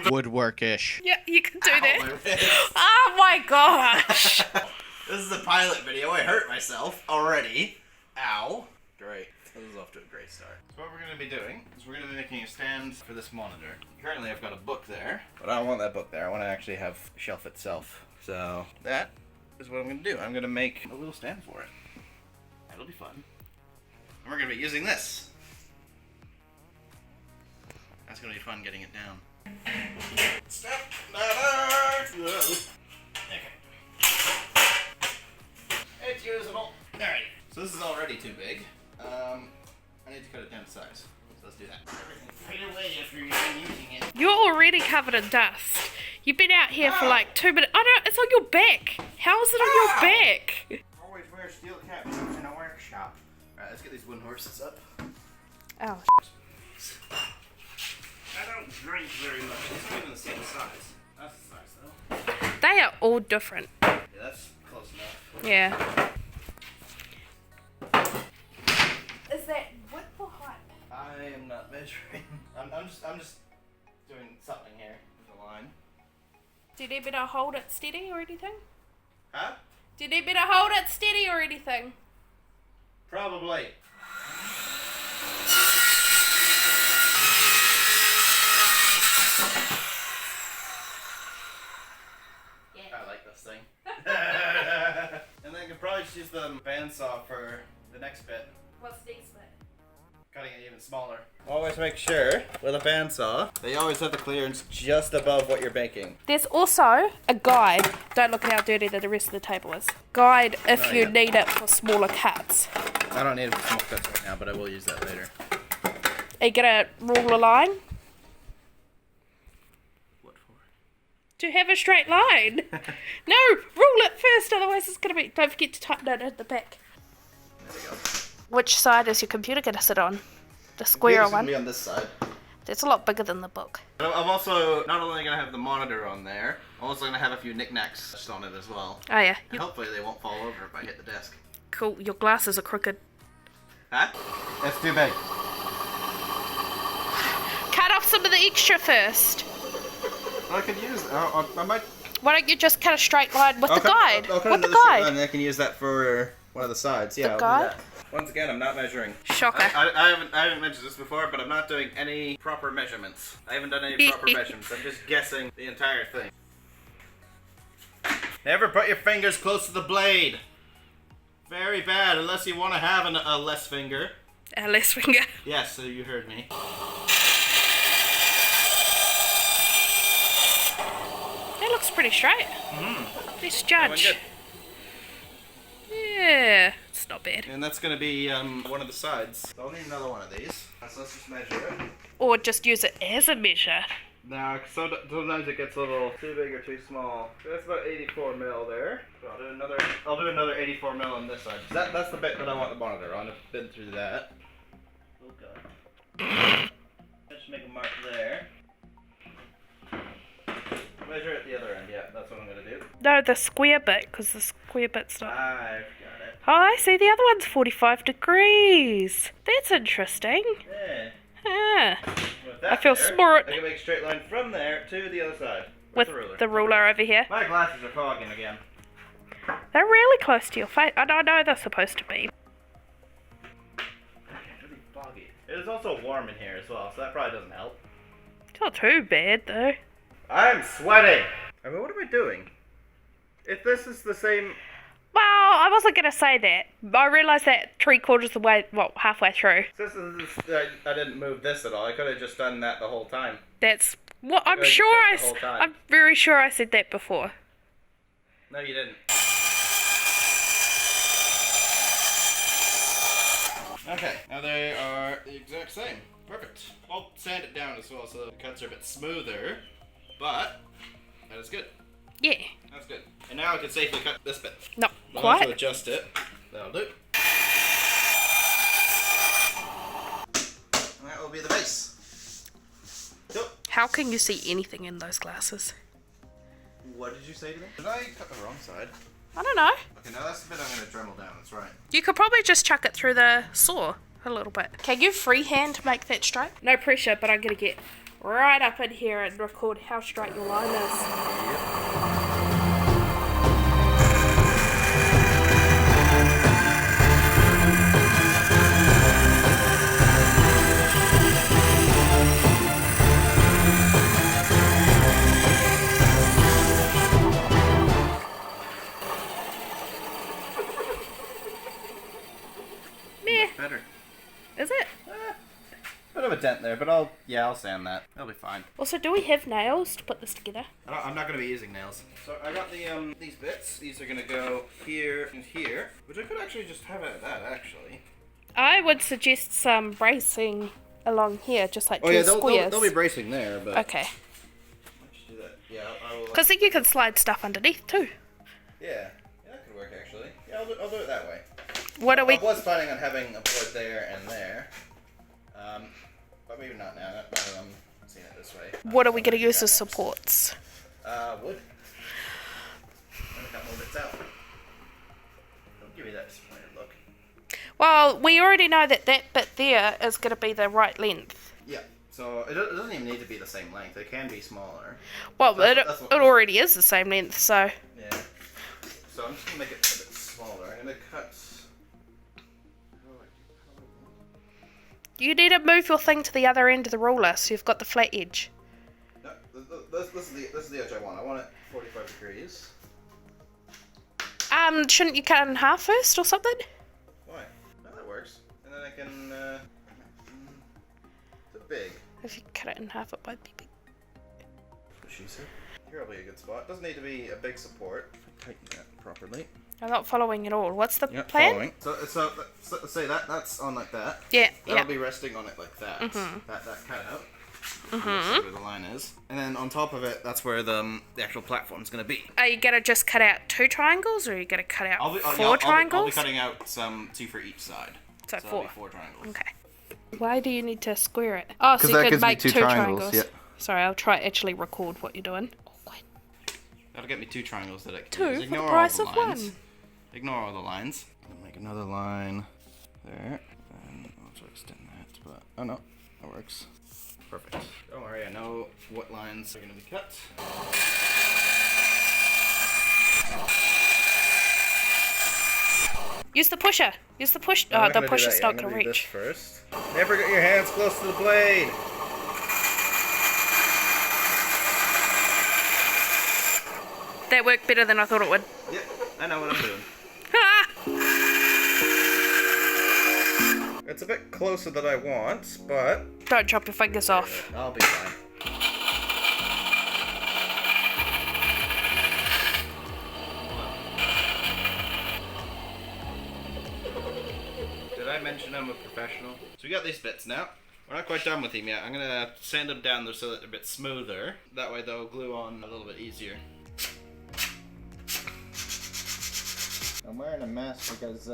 Woodworkish. Yeah, you can do that. My wrist. Oh my gosh. This is a pilot video. I hurt myself already. Ow. Great. This is off to a great start. So what we're going to be doing is we're going to be making a stand for this monitor. Currently I've got a book there, but I don't want that book there. I want to actually have the shelf itself. So that is what I'm going to do. I'm going to make a little stand for it. That'll be fun. And we're going to be using this. That's going to be fun getting it down. Step ladder! Okay. It's usable. Alright. So this is already too big. I need to cut it down to size. So let's do that. Everything fade away after you're done using it. You're already covered in dust. You've been out here for like 2 minutes. Oh no, it's on your back. How is it on your back? Always wear steel caps in a workshop. Alright, let's get these wooden horses up. Oh. I don't drink very much. It's not even the same size. That's the size though. They are all different. Yeah, that's close enough. Yeah. Is that width or height? I am not measuring. I'm just doing something here with the line. Do you need me to hold it steady or anything? Huh? Do you need me to hold it steady or anything? Probably. Yeah. I like this thing. And then I could probably just use the bandsaw for the next bit. What's next bit? Cutting it even smaller. Always make sure with a bandsaw that you always have the clearance just above what you're baking. There's also a guide. Don't look at how dirty the rest of the table is. Guide if you need it for smaller cuts. I don't need it for small cuts right now, but I will use that later. Are you gonna rule a line? What for? To have a straight line. No, rule it first, otherwise it's gonna be. Don't forget to tighten it at the back. There we go. Which side is your computer gonna sit on? The square It's gonna one? be on this side. That's a lot bigger than the book. I'm also not only gonna have the monitor on there, I'm also gonna have a few knickknacks just on it as well. Oh yeah. And hopefully they won't fall over if I hit the desk. Cool. Your glasses are crooked. Huh? That's too big. Cut off some of the extra first. I could use. I might. Why don't you just cut a straight line with the guide? I'll cut With the another straight line guide. and I can use that for one of the sides. Yeah. The I'll guide? do that. Once again, I'm not measuring. Shocker. I haven't mentioned this before, but I'm not doing any proper measurements. I haven't done any proper measurements. I'm just guessing the entire thing. Never put your fingers close to the blade. Very bad, unless you want to have a less finger. A less finger. Yes, so you heard me. That looks pretty straight. Let's judge. Good. Yeah, it's not bad. And that's going to be one of the sides. So I'll need another one of these. So let's just measure it. Or just use it as a measure. Now, sometimes it gets a little too big or too small. So that's about 84 mil there. So I'll do another 84 mil on this side. That's the bit that I want the monitor on. I've been through that. Oh god. Just make a mark there. Measure at the other end. Yeah, that's what I'm gonna do. No, the square bit, because the square bit's not. I got it. Oh, I see. The other one's 45 degrees. That's interesting. Yeah. Ah. With that I feel there, smart. I can make a straight line from there to the other side. With the ruler over here. My glasses are fogging again. They're really close to your face. I don't know they're supposed to be. Really foggy. It is also warm in here as well, so that probably doesn't help. It's not too bad, though. I'm sweating! I mean, what am I doing? If this is the same... Well, I wasn't going to say that. I realised that 3/4 of the way, well, halfway through. This is, I didn't move this at all. I could have just done that the whole time. That's what I'm Good, sure the whole time. I'm very sure I said that before. No, you didn't. Okay, now they are the exact same. Perfect. I'll sand it down as well so the cuts are a bit smoother, but that is good. Yeah. That's good. And now I can safely cut this bit. Not I'll quite. also adjust it. That'll do. And that will be the base. So, How can you see anything in those glasses? what did you say to me? Did I cut the wrong side? I don't know. Okay, now that's the bit I'm going to Dremel down. That's right. You could probably just chuck it through the saw a little bit. Can you freehand make that straight? No pressure, but I'm going to get right up in here and record how straight your line is. Better. Is it? Bit of a dent there, but I'll sand that. That'll be fine. Also, do we have nails to put this together? I'm not going to be using nails. So I got the these bits. These are going to go here and here, which I could actually just have at that actually. I would suggest some bracing along here, just like two squares. They'll be bracing there, but okay. Let's do that. Yeah, I will. Because then you can slide stuff underneath too. Yeah, that could work actually. Yeah, I'll do it that way. What are we? I was planning on having a board there and there, but maybe not now. Not that I'm seeing it this way. What are we going to use as supports? Wood. I'm gonna cut more bits out. Don't give me that disappointed look. Well, we already know that that bit there is going to be the right length. Yeah. So it doesn't even need to be the same length. It can be smaller. Well, so it already is the same length, so. Yeah. So I'm just gonna make it a bit smaller. I'm gonna cut. You need to move your thing to the other end of the ruler so you've got the flat edge. No, this is the edge I want. I want it 45 degrees. Shouldn't you cut it in half first or something? Why? No, that works. And then I can. It's a big. If you cut it in half, it might be big. What she said. Here will be a good spot. Doesn't need to be a big support. Tighten that properly. I'm not following at all. What's the plan? Following. So say that's on like that. Yeah, That'll be resting on it like that. Mm-hmm. That cut out. That's where the line is. And then on top of it, that's where the actual platform's going to be. Are you going to just cut out 2 triangles, or are you going to cut out 4 triangles? I'll be cutting out 2 for each side. So 4. That'll be 4 triangles. Okay. Why do you need to square it? Oh, so you that could gives me make 2 2 triangles. triangles. Yeah. Sorry, I'll try actually record what you're doing. That'll get me 2 triangles that I can 2 use. for Ignore the price all of the lines. 1. Ignore all the lines. I'll make another line there. And I'll try to extend that, but oh no, that works. Perfect. Don't worry, I know what lines are going to be cut. Use the pusher. Use the push. Oh, the pusher's not going to reach. First. Never get your hands close to the blade. That worked better than I thought it would. Yep, I know what I'm doing. It's a bit closer than I want, but... Don't chop your fingers off. I'll be fine. Did I mention I'm a professional? So we got these bits now. We're not quite done with them yet. I'm going to sand them down so that they're a bit smoother. That way they'll glue on a little bit easier. I'm wearing a mask because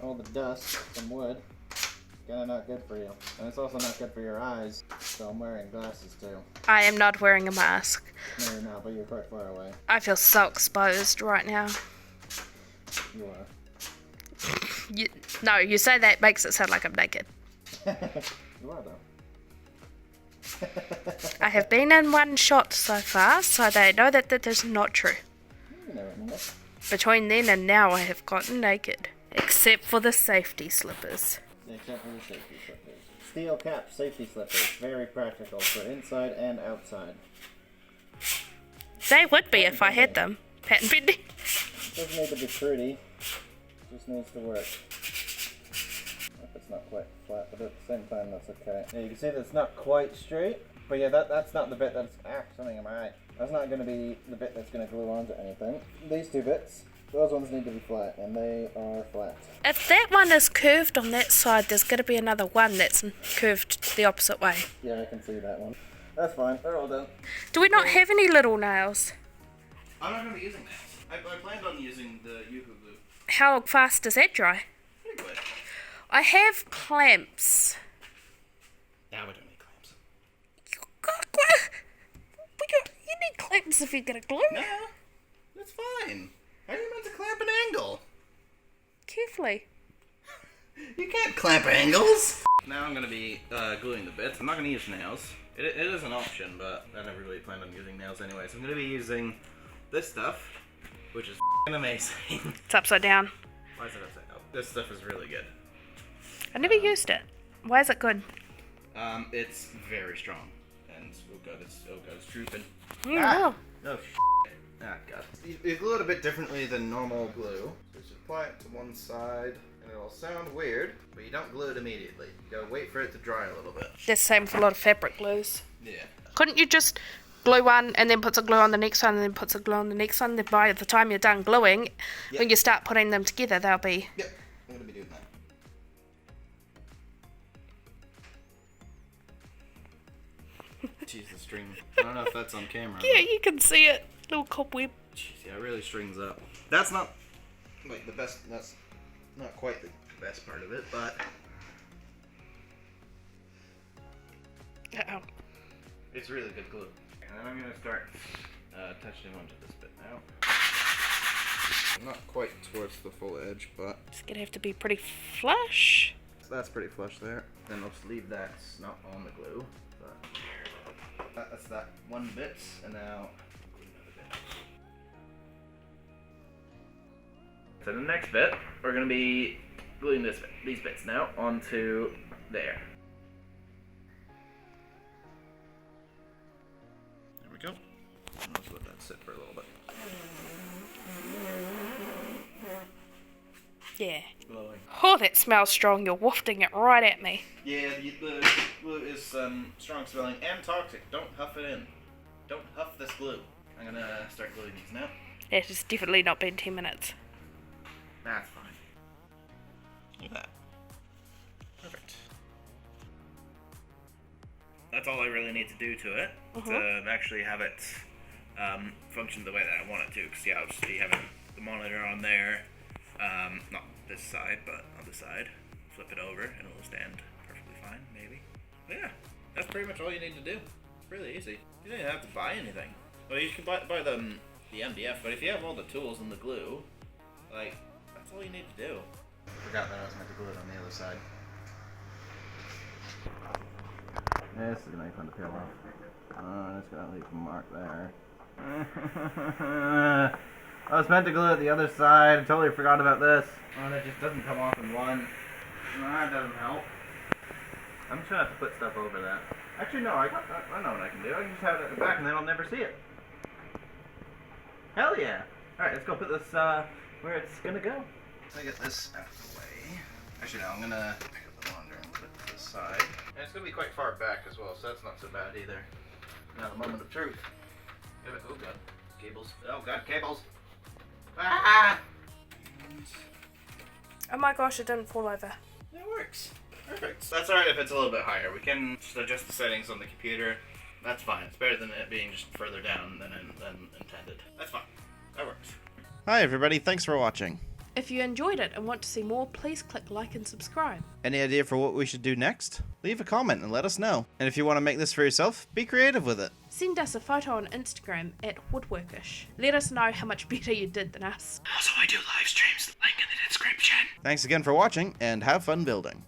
all the dust from wood is kind of not good for you. And it's also not good for your eyes, so I'm wearing glasses too. I am not wearing a mask. No, you're not, but you're quite far away. I feel so exposed right now. You are. No, you say that makes it sound like I'm naked. You are though. I have been in one shot so far, so they know that that is not true. You never know. Between then and now, I have gotten naked. Except for the safety slippers. Except for the safety slippers. Steel cap safety slippers. Very practical for inside and outside. They would be if I had them. Patent pending. Doesn't need to be pretty. Just needs to work. If it's not quite flat, but at the same time that's okay. Yeah, you can see that it's not quite straight. But yeah, that's not the bit that's... something in my eye. That's not going to be the bit that's going to glue onto anything. These 2 bits, those ones need to be flat, and they are flat. If that one is curved on that side, there's going to be another one that's curved the opposite way. Yeah, I can see that one. That's fine. They're all done. Do we not have any little nails? I'm not going to be using that. I planned on using the Yoo-hoo glue. How fast does that dry? Pretty good. I have clamps. Now we don't need clamps. You need clamps if you're going to glue. No, that's fine. How are you meant to clamp an angle? Carefully. You can't clamp angles. now I'm going to be gluing the bits. I'm not going to use nails. It is an option, but I never really planned on using nails anyway. So I'm going to be using this stuff, which is f***ing amazing. It's upside down. Why is it upside down? This stuff is really good. I never used it. Why is it good? It's very strong. And, oh god, it's drooping. No. Oh, ah, god. You glue it a bit differently than normal glue. So just apply it to one side, and it'll sound weird, but you don't glue it immediately. You gotta wait for it to dry a little bit. That's the same for a lot of fabric glues. Yeah. Couldn't you just glue one and then put some glue on the next one and then put some glue on the next one? Then by the time you're done gluing, when you start putting them together, they'll be... Yep, I'm gonna be doing that. Jeez, the string. I don't know if that's on camera. Yeah, you can see it. Little cobweb. Jeez, yeah, it really strings up. That's not like the best. That's not quite the best part of it, but Uh-oh. it's really good glue. And then I'm gonna start touching onto this bit now. Not quite towards the full edge, but It's gonna have to be pretty flush. so that's pretty flush there. Then I'll just leave that not on the glue. But that's that one bit, and now glue another bit. So the next bit, we're going to be gluing these bits now onto there. There we go. And let's let that sit for a little bit. Yeah. Glowing. Oh, that smells strong. You're wafting it right at me. Yeah, the glue is strong smelling and toxic. Don't huff it in. Don't huff this glue. I'm going to start gluing these now. That has definitely not been 10 minutes. That's fine. Look at that. Perfect. That's all I really need to do to it to actually have it function the way that I want it to. Because yeah, I'll just be having the monitor on there, not this side, but on the side. Flip it over and it will stand perfectly fine, maybe. But yeah, that's pretty much all you need to do. It's really easy. You don't even have to buy anything. Well, you can buy the MDF, but if you have all the tools and the glue, like, that's all you need to do. I forgot that I was meant to glue it on the other side. Yeah, this is gonna make fun to peel off. It's gonna leave a mark there. I was meant to glue it the other side. I totally forgot about this. Oh, that just doesn't come off in one. That doesn't help. I'm just gonna have to put stuff over that. Actually, no, I know what I can do. I can just have it at the back and then I'll never see it. Hell yeah! Alright, let's go put this where it's gonna go. So I get this out of the way. Actually, no, I'm gonna pick up the monitor and put it to the side. And it's gonna be quite far back as well, so that's not so bad either. Now the moment of truth. Oh god, cables. Oh god, cables! Ah! Oh my gosh, it didn't fall over. It works. Perfect. That's alright if it's a little bit higher. We can just adjust the settings on the computer. That's fine. It's better than it being just further down than intended. That's fine. That works. Hi everybody, thanks for watching. If you enjoyed it and want to see more, please click like and subscribe. Any idea for what we should do next? Leave a comment and let us know. And if you want to make this for yourself, be creative with it. Send us a photo on Instagram at Woodworkish. Let us know how much better you did than us. Also, I do live streams, link in the description. Thanks again for watching, and have fun building.